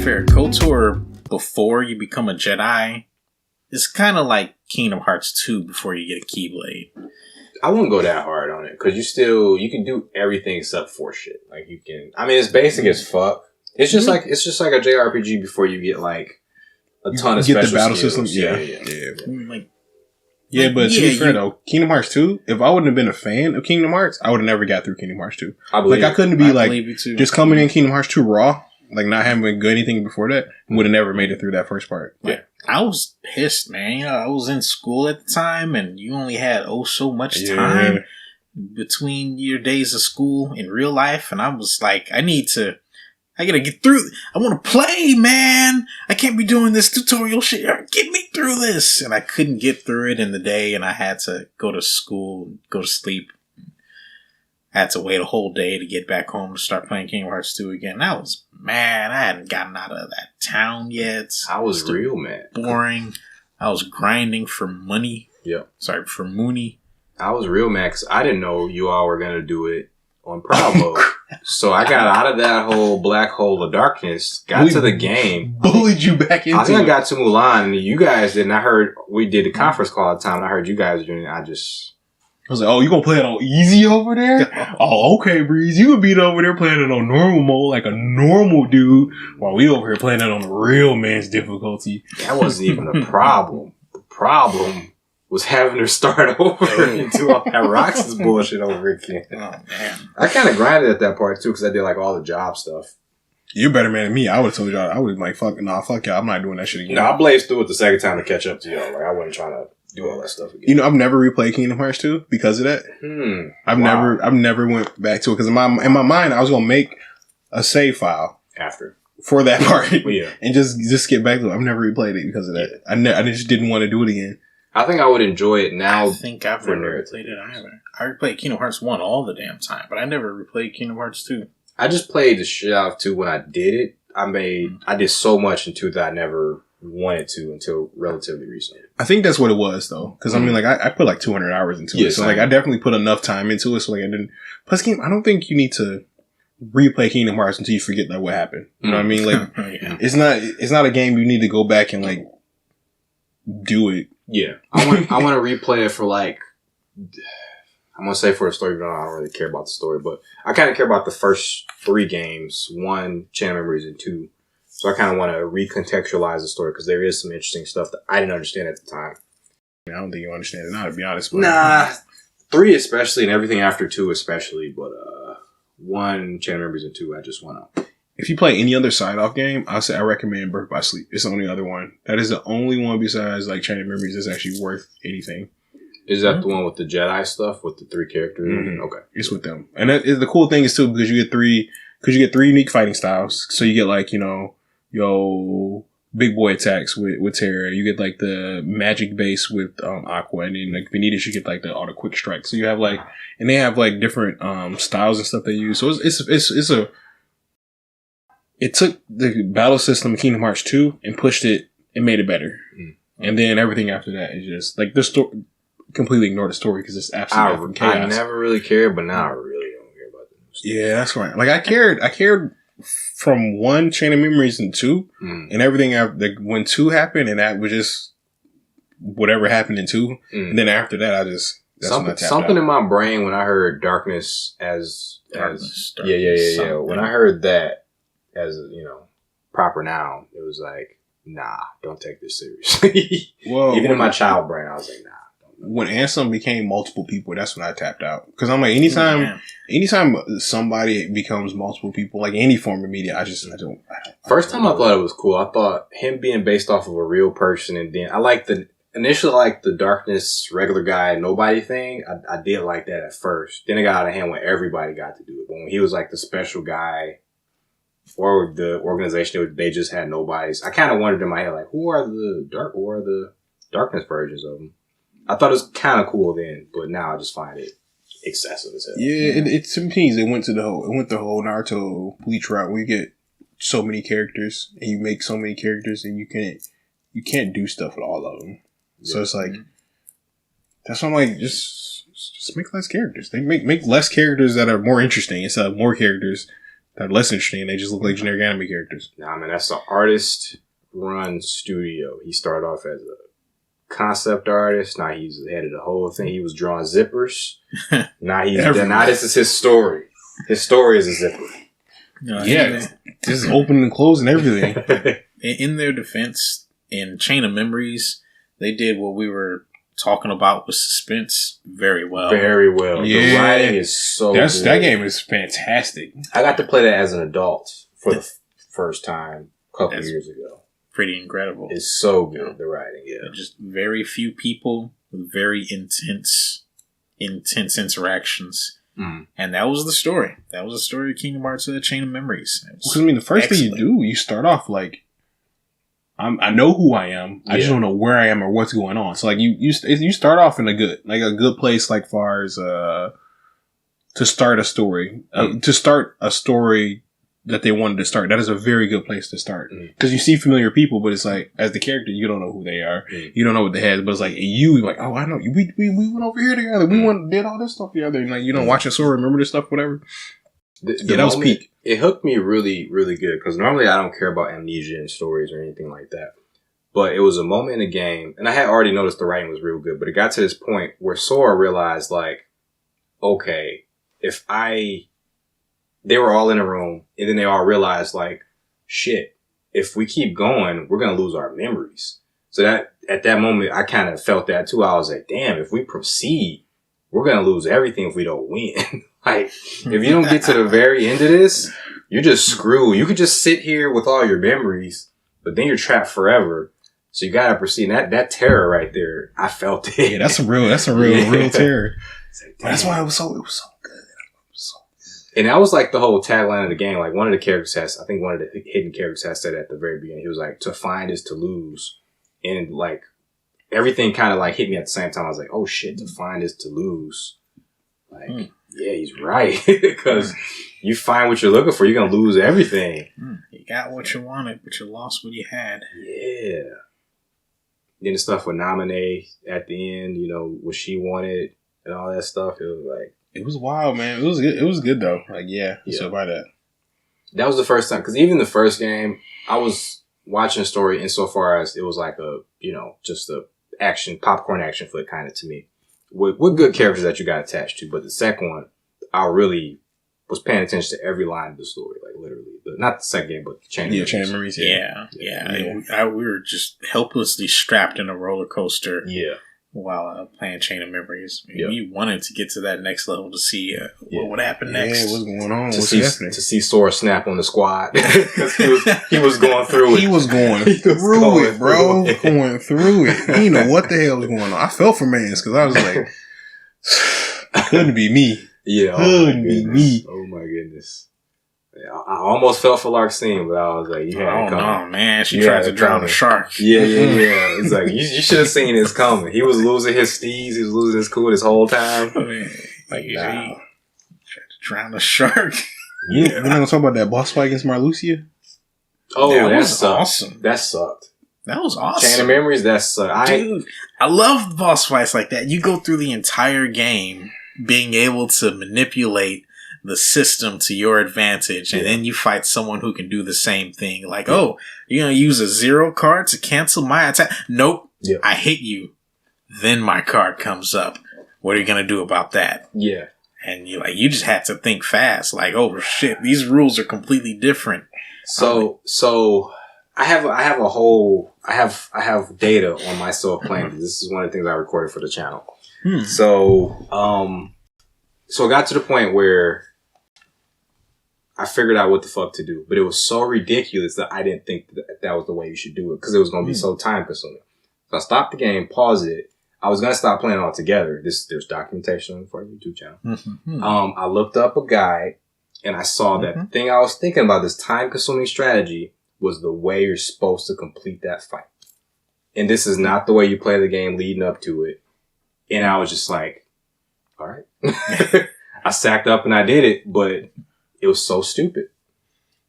fair, KOTOR before you become a Jedi is kind of like Kingdom Hearts 2 before you get a Keyblade. I wouldn't go that hard on it because you can do everything except for shit. Like you can. I mean, it's basic as fuck. It's just like a JRPG before you get like a ton of special the battle skills. systems. Yeah. But to be fair though, Kingdom Hearts 2, if I wouldn't have been a fan of Kingdom Hearts, I would have never got through Kingdom Hearts 2. I couldn't be just coming in Kingdom Hearts 2 raw, like not having good anything before that, would have never made it through that first part. Yeah. I was pissed, man. You know, I was in school at the time and you only had so much time between your days of school in real life. And I was like, I gotta get through. I want to play, man. I can't be doing this tutorial shit. Get me through this. And I couldn't get through it in the day, and I had to go to school, go to sleep. I had to wait a whole day to get back home to start playing Kingdom Hearts 2 again. I was mad. I hadn't gotten out of that town yet. I was real mad. Boring. I was grinding for money. Yep. Sorry, for Mooney. I was real mad because I didn't know you all were gonna do it on Proud Mode. So I got out of that whole black hole of darkness, got to the game. Bullied you back into it. I think I got to Mulan, and you guys didn't. I heard we did the conference call at the time, and I heard you guys doing it. I was like, oh, you gonna play it on easy over there? Oh, okay, Breeze. You would be over there playing it on normal mode like a normal dude, while we over here playing it on the real man's difficulty. That wasn't even a problem. The problem was having her start over and do all that Roxas bullshit over again. Oh, man. I kind of grinded at that part, too, because I did, like, all the job stuff. You're better man than me. I would have told y'all. I would have been like, fuck y'all. I'm not doing that shit again. No, I blazed through it the second time to catch up to y'all. Like, I wasn't trying to do all that stuff again. You know, I've never replayed Kingdom Hearts 2 because of that. I've never went back to it because in my mind, I was going to make a save file. For that part. And just get back to it. I've never replayed it because of that. I just didn't want to do it again. I think I would enjoy it now. I think I've never replayed it either. I replayed Kingdom Hearts 1 all the damn time, but I never replayed Kingdom Hearts 2. I just played the shit out of 2 when I did it. I did so much in 2 that I never wanted to until relatively recently. I think that's what it was, though. Because, I mean, like, I put like 200 hours into it. So, like, I definitely put enough time into it. So, like, I didn't... Plus, I don't think you need to replay Kingdom Hearts until you forget, like, what happened. You know what I mean? Like, it's not a game you need to go back and, like, do it. Yeah. I want to replay it for, like... I'm going to say for the story, but I don't really care about the story. But I kind of care about the first 3 games. 1, Chain of Memories, and 2. So I kind of want to recontextualize the story because there is some interesting stuff that I didn't understand at the time. I don't think you understand it now, to be honest. Nah. 3 especially, and everything after 2 especially. But 1, Chain of Memories, and 2, I just want to... If you play any other side-off game, I recommend Birth by Sleep. It's the only other one. That is the only one besides like Chain of Memories that's actually worth anything. Is that the one with the Jedi stuff with the 3 characters? Mm-hmm. Okay, it's with them, and the cool thing is too because you get 3 unique fighting styles. So you get like your big boy attacks with Terra. You get like the magic base with Aqua, and then like Vanitas you get like the auto quick strike. So you have like, and they have like different styles and stuff they use. So it took the battle system of Kingdom Hearts 2 and pushed it and made it better. And then everything after that is just like the story. Completely ignore the story because it's absolutely chaos. I never really cared, but now I really don't care about the new stuff. Yeah, that's right. Like I cared from 1 Chain of Memories and 2 and everything after when 2 happened, and that was just whatever happened in 2. And then after that, something in my brain when I heard darkness as when I heard that as proper noun, it was like, nah, don't take this seriously. Well, even in my child brain, I was like, nah. When Ansem became multiple people, that's when I tapped out. Because I'm like, anytime somebody becomes multiple people, like any form of media, I don't. First time I thought it was cool. I thought him being based off of a real person, and then I initially liked the darkness, regular guy, nobody thing. I did like that at first. Then it got out of hand when everybody got to do it. But when he was like the special guy for the organization, they just had nobodies. I kind of wondered in my head, like, who are the darkness versions of them? I thought it was kind of cool then, but now I just find it excessive as hell. Yeah, it sometimes it went the whole Naruto Bleach route where you get so many characters and you make so many characters and you can't do stuff with all of them. Yeah. So it's like that's why I'm like just make less characters. They make less characters that are more interesting instead of more characters that are less interesting. They just look like generic anime characters. Nah, man, that's an artist-run studio. He started off as a concept artist. Now he's the head of the whole thing. He was drawing zippers. Now this is his story. His story is a zipper. Yeah, this is open and closed and everything. In their defense, in Chain of Memories, they did what we were talking about with suspense very well. Very well. Yeah. The writing is so good. That game is fantastic. I got to play that as an adult for the first time a couple years ago. Pretty incredible. It's so good, the writing, yeah. Just very few people with very intense interactions. And that was the story. That was the story of Kingdom Hearts Chain of Memories. I mean, the first thing you do, you start off like, I know who I am. I just don't know where I am or what's going on. So like you start off in a good place, like far as to start a story, to start a story that they wanted to start. That is a very good place to start because you see familiar people, but it's like as the character, you don't know who they are. You don't know what they had, but it's like you're like, oh, I know you. We went over here together. We did all this stuff together. And like you don't watch a story, remember this stuff, whatever. That was peak. It hooked me really, really good because normally I don't care about amnesia and stories or anything like that. But it was a moment in the game, and I had already noticed the writing was real good, but it got to this point where Sora realized, like, okay, they were all in a room, and then they all realized, like, shit, if we keep going, we're going to lose our memories. So that at that moment, I kind of felt that too. I was like, damn, if we proceed, we're going to lose everything if we don't win. Like, if you don't get to the very end of this, you're just screwed. You could just sit here with all your memories, but then you're trapped forever. So you got to proceed. That terror right there, I felt it. Yeah, that's a real terror. Like, that's why it was so good. And that was like the whole tagline of the game. Like one of the characters I think one of the hidden characters has said at the very beginning, he was like, to find is to lose. And like everything kind of like hit me at the same time. I was like, oh shit, to find is to lose. Like, yeah, he's right. Because you find what you're looking for, you're going to lose everything. You got what you wanted, but you lost what you had. Yeah. Then the stuff with Naminé at the end, you know, what she wanted and all that stuff. It was like, it was wild, man. It was good. It was good though. Like, yeah. So by that. That was the first time, because even the first game, I was watching a story insofar as it was like a, you know, just a popcorn action flick kind of to me. With good characters that you got attached to. But the second one, I really was paying attention to every line of the story, like literally. Not the second game, but the Chain of Memories. Yeah. We were just helplessly strapped in a roller coaster. Yeah. While playing Chain of Memories. We wanted to get to that next level to see what would happen next. Yeah, what's going on? To see Sora snap on the squad. Because he was going through it. He was going through it, bro. Going through it. He didn't know what the hell was going on. I felt for Mans because I was like, couldn't be me. Yeah. Couldn't be me. Oh my goodness. I almost felt for Larxene, but I was like, you had it coming. Oh, man. She tried to drown a shark. Yeah. It's like, you should have seen this coming. He was losing his steez. He was losing his cool this whole time. Like, he tried to drown a shark. Yeah. We're not going to talk about that boss fight against Marluxia? Oh, that was awesome. That sucked. That was awesome. Chain of Memories, that sucked. Dude, I love boss fights like that. You go through the entire game being able to manipulate the system to your advantage, and then you fight someone who can do the same thing. Like, oh, you're going to use a 0 card to cancel my attack? Nope. Yep. I hit you. Then my card comes up. What are you going to do about that? Yeah. And you just had to think fast. Like, oh shit, these rules are completely different. So I have data on myself playing. This is one of the things I recorded for the channel. So it got to the point where I figured out what the fuck to do, but it was so ridiculous that I didn't think that was the way you should do it because it was going to be so time consuming. So I stopped the game, paused it. I was going to stop playing altogether. There's documentation for our YouTube channel. I looked up a guide and I saw that the thing I was thinking about, this time consuming strategy, was the way you're supposed to complete that fight. And this is not the way you play the game leading up to it. And I was just like, all right. I sacked up and I did it, but it was so stupid.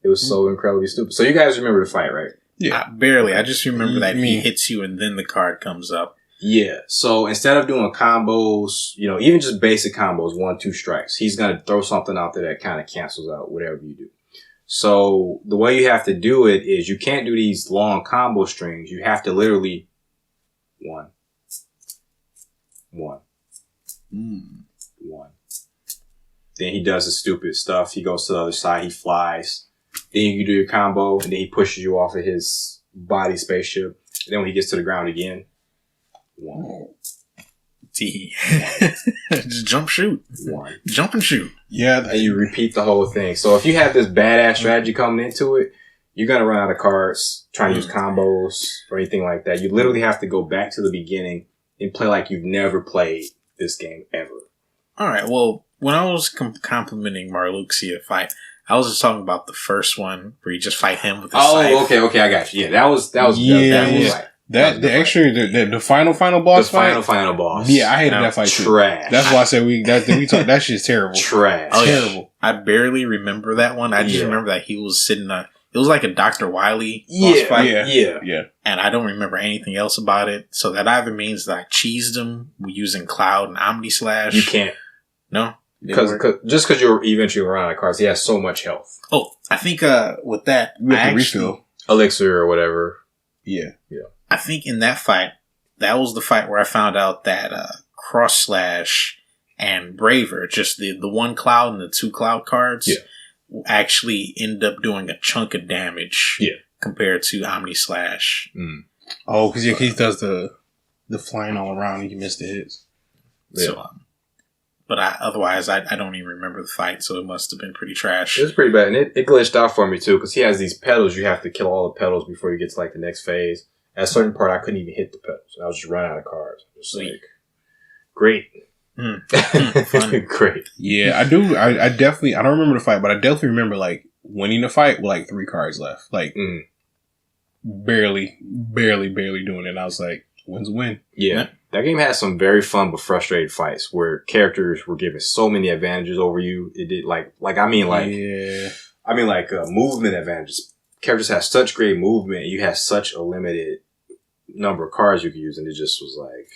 It was so incredibly stupid. So you guys remember the fight, right? Yeah. Barely. I just remember that he hits you and then the card comes up. Yeah. So instead of doing combos, you know, even just basic combos, 1-2 strikes, he's going to throw something out there that kind of cancels out whatever you do. So the way you have to do it is you can't do these long combo strings. You have to literally 1, 1, 1. Then he does the stupid stuff. He goes to the other side. He flies. Then you do your combo, and then he pushes you off of his body spaceship. And then when he gets to the ground again, 1. Just jump, shoot. 1. Jump and shoot. Yeah. And you repeat the whole thing. So if you have this badass strategy coming into it, you're going to run out of cards trying to use combos or anything like that. You literally have to go back to the beginning and play like you've never played this game ever. All right. Well, when I was complimenting Marluxia fight, I was just talking about the first one where you just fight him with the scythe. Okay, I got you. Yeah, that was the final boss fight. The final boss. Yeah, I hated that fight too. Trash. That's why I said that shit's terrible. Trash. Oh, yeah. Terrible. I barely remember that one. I just remember that he was sitting it was like a Dr. Wily boss fight. Yeah. And I don't remember anything else about it. So that either means that I cheesed him using Cloud and Omni Slash. You can't. No? Because you're eventually run out of cards, he has so much health. Oh, I think with that, We have to refill. Elixir or whatever. Yeah. I think in that fight, that was the fight where I found out that Cross Slash and Braver, just the one Cloud and the 2 Cloud cards, actually end up doing a chunk of damage compared to Omni Slash. Oh, because he does the flying all around and you miss the hits. So, but otherwise, I don't even remember the fight, so it must have been pretty trash. It was pretty bad, and it glitched out for me too, because he has these pedals. You have to kill all the pedals before you get to like the next phase. At a certain part, I couldn't even hit the pedals. I was just running out of cards. Just like, great. Great. Yeah, I do. I definitely, I don't remember the fight, but I definitely remember like winning the fight with like 3 cards left. Like, barely doing it. And I was like, win's a win. Yeah. That game had some very fun but frustrated fights where characters were given so many advantages over you. It did movement advantages. Characters had such great movement. You had such a limited number of cards you could use, and it just was like,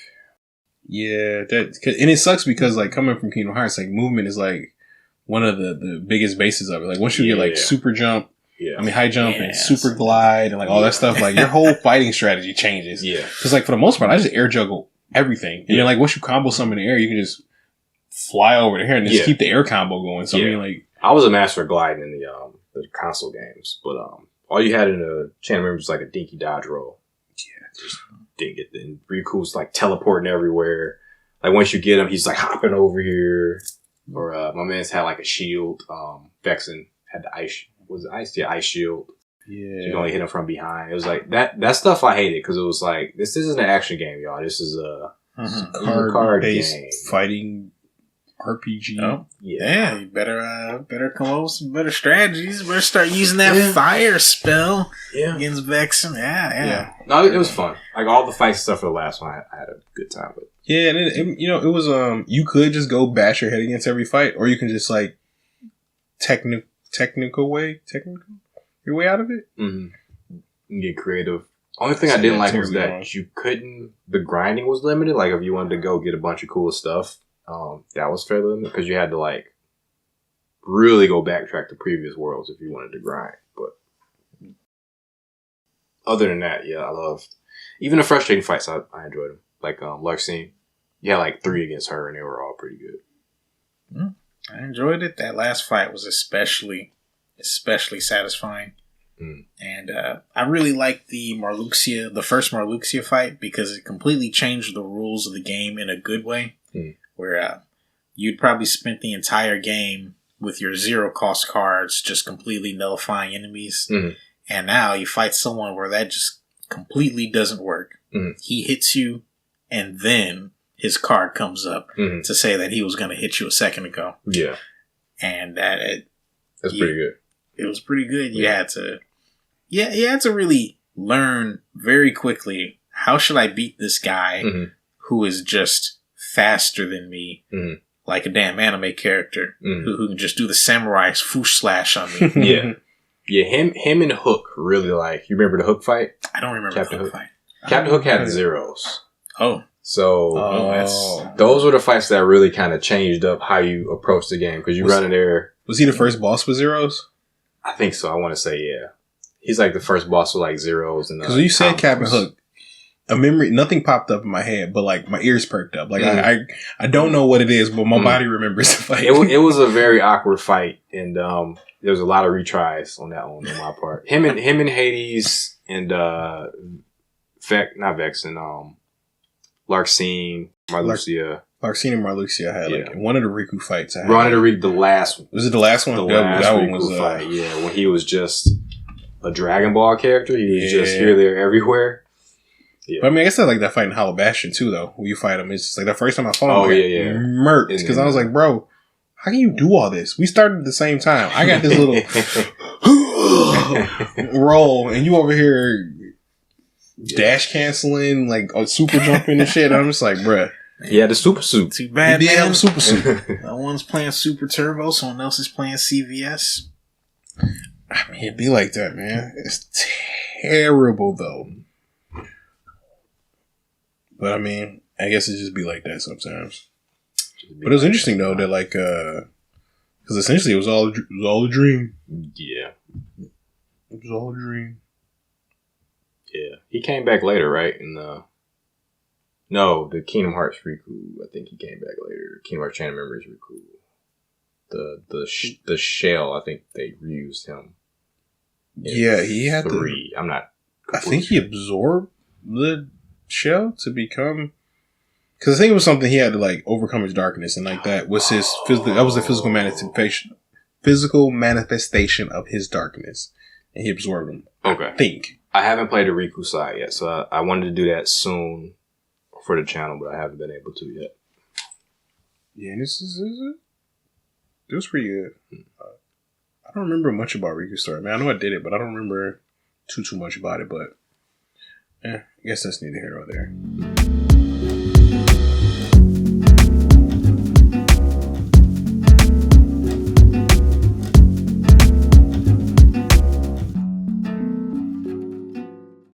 yeah, and it sucks because like coming from Kingdom Hearts, like movement is like one of the biggest bases of it. Like once you get like super jump, high jump and super glide and like all that stuff, like your whole fighting strategy changes. Yeah, because like for the most part, I just air juggle everything, and then like once you combo something in the air, you can just fly over the air and just keep the air combo going. So I mean, like I was a master of gliding in the console games, but all you had in the channel member was like a dinky dodge roll. Yeah, just didn't get the Riku's like teleporting everywhere. Like once you get him, he's like hopping over here. Or my man's had like a shield. Vexen had the ice. Was it ice? Yeah, ice shield. Yeah, so you can only hit him from behind. It was like that stuff I hated because it was like this isn't an action game, y'all. This is a card-based game. Fighting RPG. Oh, yeah. You better come up with some better strategies. You better start using that fire spell against Vexen. Yeah. No, it was fun. Like all the fight stuff for the last one, I had a good time with. Yeah, and it was you could just go bash your head against every fight, or you can just like technical your way out of it. Mm-hmm. And get creative. Only thing I didn't like was that you couldn't. The grinding was limited. Like if you wanted to go get a bunch of cool stuff. That was fairly limited because you had to like really go backtrack to previous worlds if you wanted to grind. But other than that, I loved even the frustrating fights. I enjoyed them. Like Luxine, you had like 3 against her, and they were all pretty good. I enjoyed it. That last fight was especially satisfying. And I really liked the first Marluxia fight because it completely changed the rules of the game in a good way. Where you'd probably spent the entire game with your 0-cost cards just completely nullifying enemies. And now you fight someone where that just completely doesn't work. He hits you, and then his card comes up to say that he was going to hit you a second ago. Yeah. And that's pretty good. It was pretty good. You had to really learn very quickly, how should I beat this guy who is just faster than me, like a damn anime character who can just do the samurai swoosh slash on me. Him and Hook really like. You remember the Hook fight? I don't remember Captain the Hook fight. Captain Hook had zeros. Oh, so those were the fights that really kind of changed up how you approach the game because you run in there. Was he the first boss with zeros? I think so. I want to say, yeah. He's like the first boss with like zeros. Because you said Captain Hook, a memory, nothing popped up in my head, but like my ears perked up. Like I don't know what it is, but my body remembers the fight. It was a very awkward fight, and there was a lot of retries on that one on my part. Him and Hades and not Vex and Larxene, Marluxia. Larxene and Marluxia had like one of the Riku fights. I wanted to read the last one. Was it the last one? That one was fight. Yeah, when he was just a Dragon Ball character, he was just here, there, everywhere. Yeah. But I mean, I guess I like that fight in Hollow Bastion too, though. When you fight him, it's just like the first time I fought him, murked because I was like, bro, how can you do all this? We started at the same time. I got this little roll, and you over here dash canceling, like super jumping and shit. I'm just like, bruh. He had the super suit. Too bad, he did man. have a super suit. No one's playing Super Turbo. Someone else is playing CVS. I mean, it'd be like that, man. It's terrible, though. But I mean, I guess it just be like that sometimes. But it was interesting though that like, because essentially it was all a dream. Yeah, it was all a dream. Yeah, he came back later, right? In the Kingdom Hearts Riku. I think he came back later. Kingdom Hearts Chain of Memories Riku. The shell. I think they reused him. Yeah, he had 3. I'm not. I think he absorbed the shell to become. Because I think it was something he had to like overcome his darkness, and like that was his physical. That was the physical manifestation of his darkness, and he absorbed them. Okay, I think I haven't played the Riku side yet, so I wanted to do that soon for the channel, but I haven't been able to yet. Yeah, and it was pretty good. I don't remember much about Riku story. Man, I know I did it, but I don't remember too much about it. But I guess that's neither here nor there.